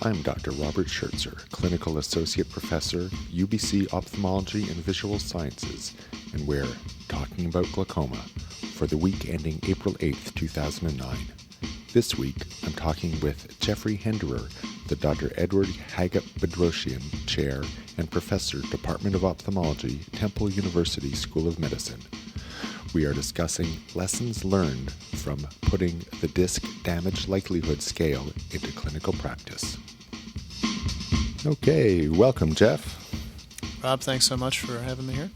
I'm Dr. Robert Schertzer, Clinical Associate Professor, UBC Ophthalmology and Visual Sciences, and we're talking about glaucoma for the week ending April 8th, 2009. This week, I'm talking with Jeffery Henderer, the Dr. Edward Haggett Bedrosian Chair and Professor, Department of Ophthalmology, Temple University School of Medicine. We are discussing lessons learned from putting the disc damage likelihood scale into clinical practice. Okay, welcome, Jeff. Rob, thanks so much for having me here.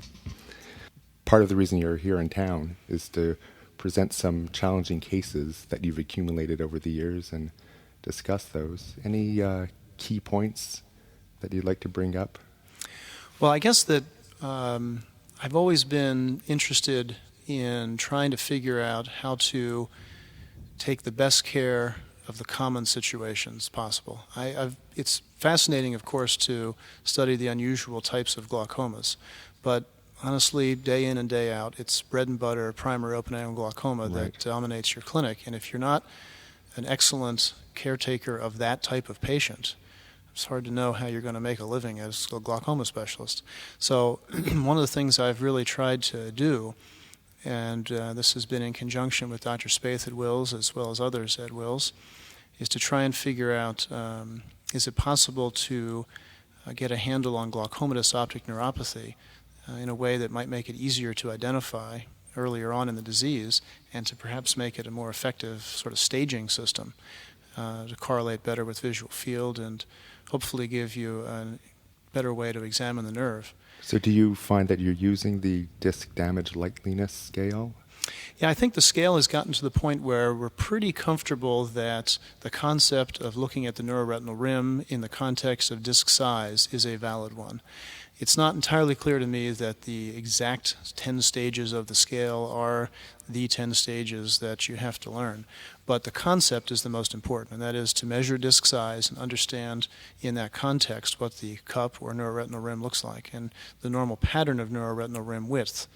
Part of the reason you're here in town is to present some challenging cases that you've accumulated over the years and discuss those. Any key points that you'd like to bring up? Well, I guess that I've always been interested in trying to figure out how to take the best care of the common situations possible. It's fascinating, of course, to study the unusual types of glaucomas, but honestly, day in and day out, it's bread and butter primary open-angle glaucoma that dominates your clinic. And if you're not an excellent caretaker of that type of patient, it's hard to know how you're going to make a living as a glaucoma specialist. So one of the things I've really tried to do, and this has been in conjunction with Dr. Spaeth at Wills as well as others at Wills, is to try and figure out, is it possible to get a handle on glaucomatous optic neuropathy in a way that might make it easier to identify earlier on in the disease and to perhaps make it a more effective sort of staging system to correlate better with visual field and hopefully give you a better way to examine the nerve. So do you find that you're using the disc damage likeliness scale? Yeah, I think the scale has gotten to the point where we're pretty comfortable that the concept of looking at the neuroretinal rim in the context of disc size is a valid one. It's not entirely clear to me that the exact 10 stages of the scale are the 10 stages that you have to learn. But the concept is the most important, and that is to measure disc size and understand in that context what the cup or neuroretinal rim looks like and the normal pattern of neuroretinal rim width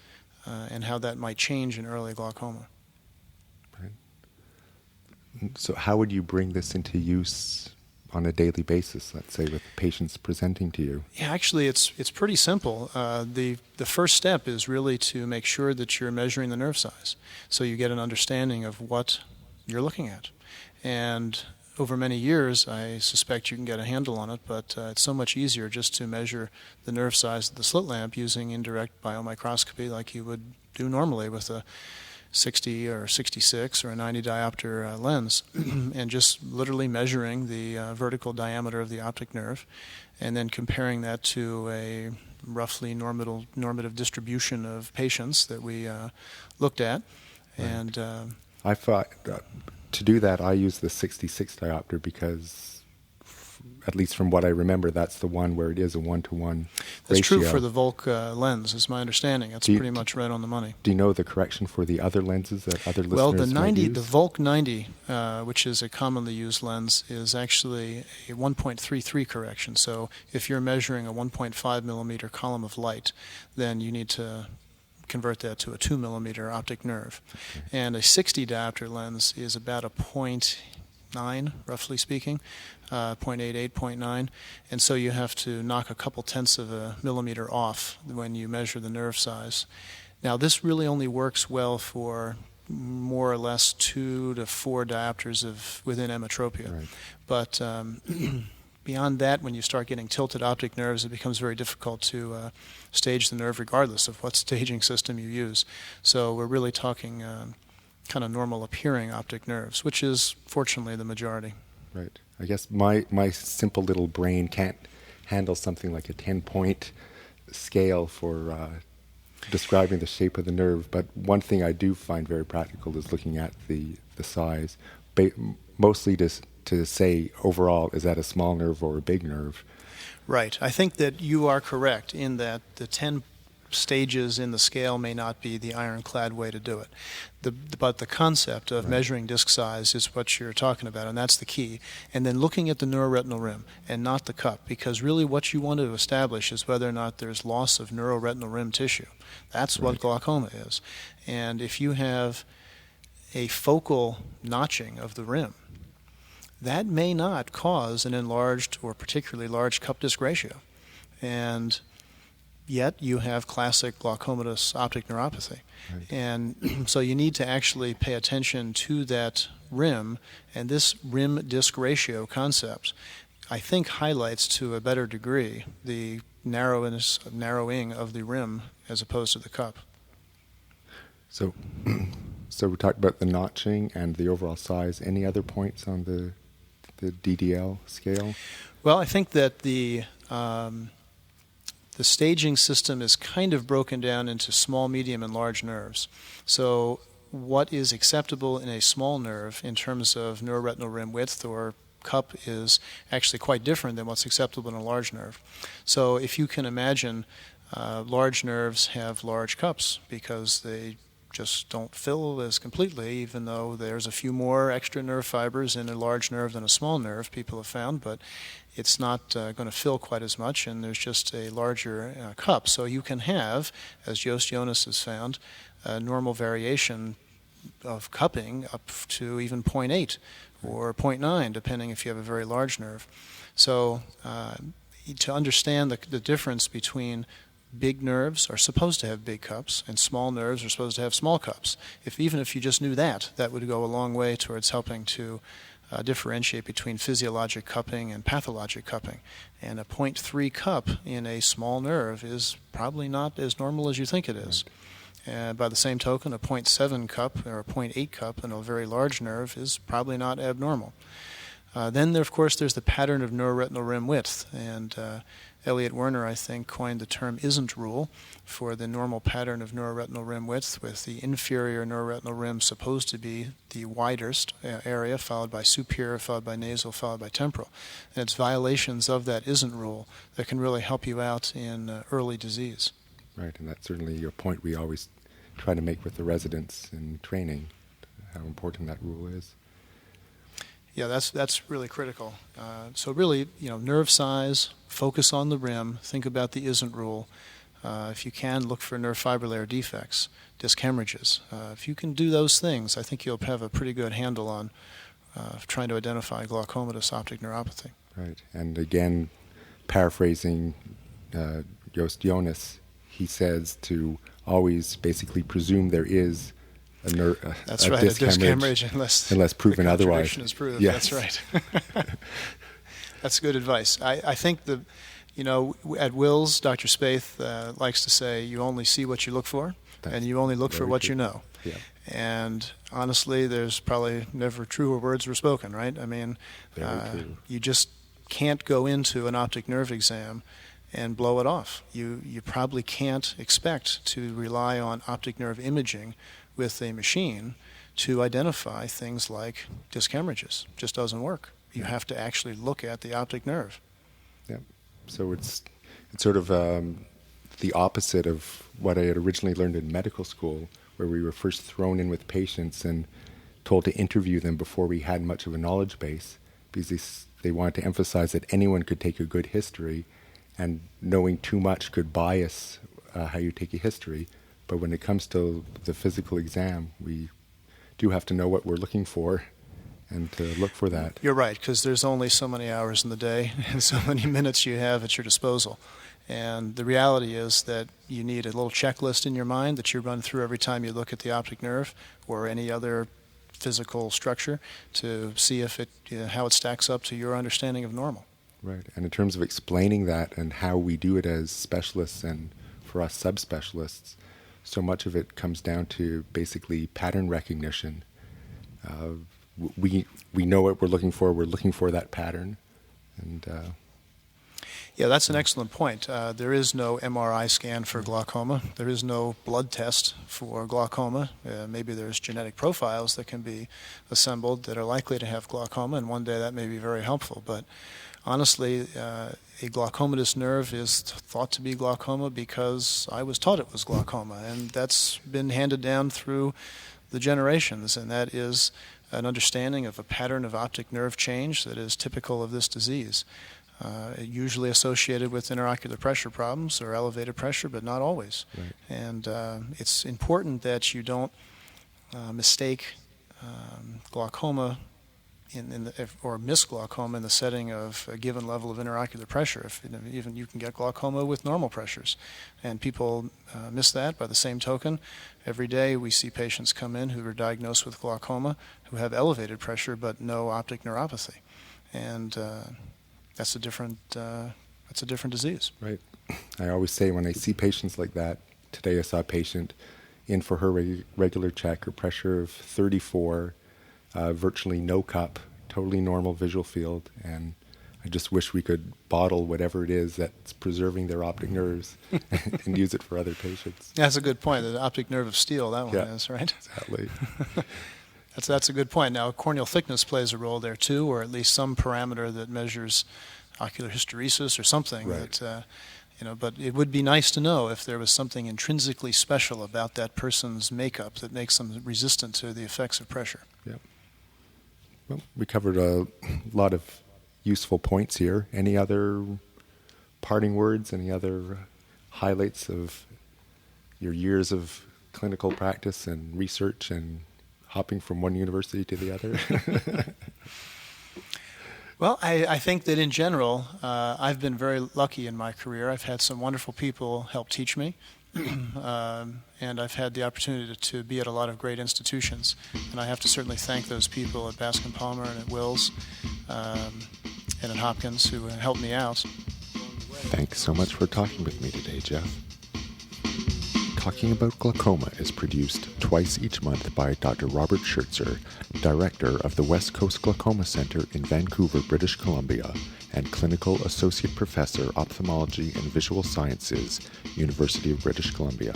and how that might change in early glaucoma. Right. So how would you bring this into use on a daily basis, let's say, with patients presenting to you? Yeah, actually, it's pretty simple. The first step is really to make sure that you're measuring the nerve size, so you get an understanding of what you're looking at. And over many years, I suspect you can get a handle on it, but it's so much easier just to measure the nerve size of the slit lamp using indirect biomicroscopy like you would do normally with a 60 or 66 or a 90 diopter lens and just literally measuring the vertical diameter of the optic nerve and then comparing that to a roughly normative distribution of patients that we looked at. Right. And I thought to do that I use the 66 diopter because at least from what I remember, that's the one where it is a 1-to-1 That's ratio. true for the Volk lens, is my understanding. That's pretty much right on the money. Do you know the correction for the other lenses that other listeners Well, the might use? the Volk 90, which is a commonly used lens, is actually a 1.33 correction. So if you're measuring a 1.5 millimeter column of light, then you need to convert that to a 2 millimeter optic nerve. Okay. And a 60 diopter lens is about a 0.9, roughly speaking, 0.88, 0.9, and so you have to knock a couple tenths of a millimeter off when you measure the nerve size. Now, this really only works well for more or less 2 to 4 diopters within emmetropia. Right. But beyond that, when you start getting tilted optic nerves, it becomes very difficult to stage the nerve regardless of what staging system you use. So we're really talking kind of normal appearing optic nerves, which is fortunately the majority. Right. I guess my simple little brain can't handle something like a 10-point scale for describing the shape of the nerve, but one thing I do find very practical is looking at the size, mostly to say overall, is that a small nerve or a big nerve? Right. I think that you are correct in that the 10 stages in the scale may not be the ironclad way to do it. But the concept of measuring disc size is what you're talking about, and that's the key. And then looking at the neuroretinal rim and not the cup, because really what you want to establish is whether or not there's loss of neuroretinal rim tissue. That's what glaucoma is. And if you have a focal notching of the rim, that may not cause an enlarged or particularly large cup disc ratio. And yet you have classic glaucomatous optic neuropathy. Right. And so you need to actually pay attention to that rim, and this rim disc ratio concept, I think, highlights to a better degree the narrowing of the rim as opposed to the cup. So we talked about the notching and the overall size. Any other points on the DDL scale? Well, I think that the staging system is kind of broken down into small, medium, and large nerves. So what is acceptable in a small nerve in terms of neuroretinal rim width or cup is actually quite different than what's acceptable in a large nerve. So if you can imagine, large nerves have large cups because they just don't fill as completely, even though there's a few more extra nerve fibers in a large nerve than a small nerve, people have found, but it's not going to fill quite as much, and there's just a larger cup. So you can have, as Joost Jonas has found, a normal variation of cupping up to even 0.8 or 0.9, depending if you have a very large nerve. So to understand the difference between big nerves are supposed to have big cups and small nerves are supposed to have small cups. Even if you just knew that, that would go a long way towards helping to differentiate between physiologic cupping and pathologic cupping. And a 0.3 cup in a small nerve is probably not as normal as you think it is. By the same token, a 0.7 cup or a 0.8 cup in a very large nerve is probably not abnormal. Then, of course, there's the pattern of neuroretinal rim width. And Elliot Werner, I think, coined the term isn't rule for the normal pattern of neuroretinal rim width, with the inferior neuroretinal rim supposed to be the widest area, followed by superior, followed by nasal, followed by temporal. And it's violations of that isn't rule that can really help you out in early disease. Right, and that's certainly a point we always try to make with the residents in training, how important that rule is. Yeah, that's really critical. So really, nerve size, focus on the rim, think about the isn't rule. If you can, look for nerve fiber layer defects, disc hemorrhages. If you can do those things, I think you'll have a pretty good handle on trying to identify glaucomatous optic neuropathy. Right, and again, paraphrasing Joost Jonas, he says to always basically presume there is a disc hemorrhage unless proven otherwise. Is proven. Yes. That's right. That's good advice. I think at Wills, Dr. Spaeth likes to say you only see what you look for, and you only look for what you know. Yeah. And honestly, there's probably never truer words were spoken, right? I mean, you just can't go into an optic nerve exam and blow it off. You probably can't expect to rely on optic nerve imaging with a machine to identify things like disc hemorrhages. It just doesn't work. You have to actually look at the optic nerve. Yeah. So it's sort of the opposite of what I had originally learned in medical school, where we were first thrown in with patients and told to interview them before we had much of a knowledge base, because they wanted to emphasize that anyone could take a good history, and knowing too much could bias how you take a history. But when it comes to the physical exam, we do have to know what we're looking for and to look for that. You're right, because there's only so many hours in the day and so many minutes you have at your disposal. And the reality is that you need a little checklist in your mind that you run through every time you look at the optic nerve or any other physical structure to see if how it stacks up to your understanding of normal. Right, and in terms of explaining that and how we do it as specialists and for us subspecialists, so much of it comes down to basically pattern recognition. We know what we're looking for that pattern. And yeah, that's an excellent point. There is no MRI scan for glaucoma. There is no blood test for glaucoma. Maybe there's genetic profiles that can be assembled that are likely to have glaucoma, and one day that may be very helpful. But honestly, a glaucomatous nerve is thought to be glaucoma because I was taught it was glaucoma, and that's been handed down through the generations, and that is an understanding of a pattern of optic nerve change that is typical of this disease, usually associated with interocular pressure problems or elevated pressure, but not always. Right. And it's important that you don't mistake glaucoma or miss glaucoma in the setting of a given level of interocular pressure. Even you can get glaucoma with normal pressures, and people miss that. By the same token, every day we see patients come in who are diagnosed with glaucoma who have elevated pressure but no optic neuropathy, and that's a different disease. Right. I always say when I see patients like that, today I saw a patient in for her regular check, her pressure of 34, virtually no cup, totally normal visual field, and I just wish we could bottle whatever it is that's preserving their optic nerves and use it for other patients. That's a good point. The optic nerve of steel, that one is, right? Exactly. That's a good point. Now, corneal thickness plays a role there too, or at least some parameter that measures ocular hysteresis or something. Right. That, but it would be nice to know if there was something intrinsically special about that person's makeup that makes them resistant to the effects of pressure. Yeah. Well, we covered a lot of useful points here. Any other parting words? Any other highlights of your years of clinical practice and research and hopping from one university to the other? Well, I think that in general, I've been very lucky in my career. I've had some wonderful people help teach me, and I've had the opportunity to be at a lot of great institutions. And I have to certainly thank those people at Bascom Palmer and at Wills and at Hopkins who helped me out. Thanks so much for talking with me today, Jeff. Talking About Glaucoma is produced twice each month by Dr. Robert Schertzer, Director of the West Coast Glaucoma Center in Vancouver, British Columbia, and Clinical Associate Professor, Ophthalmology and Visual Sciences, University of British Columbia.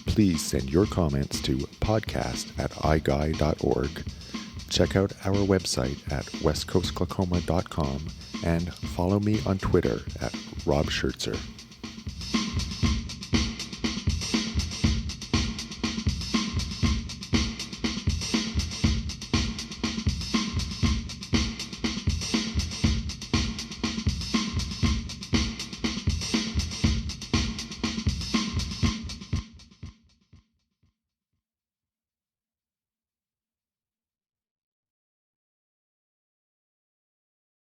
Please send your comments to podcast@iGuy.org. Check out our website at westcoastglaucoma.com and follow me on Twitter @RobSchertzer.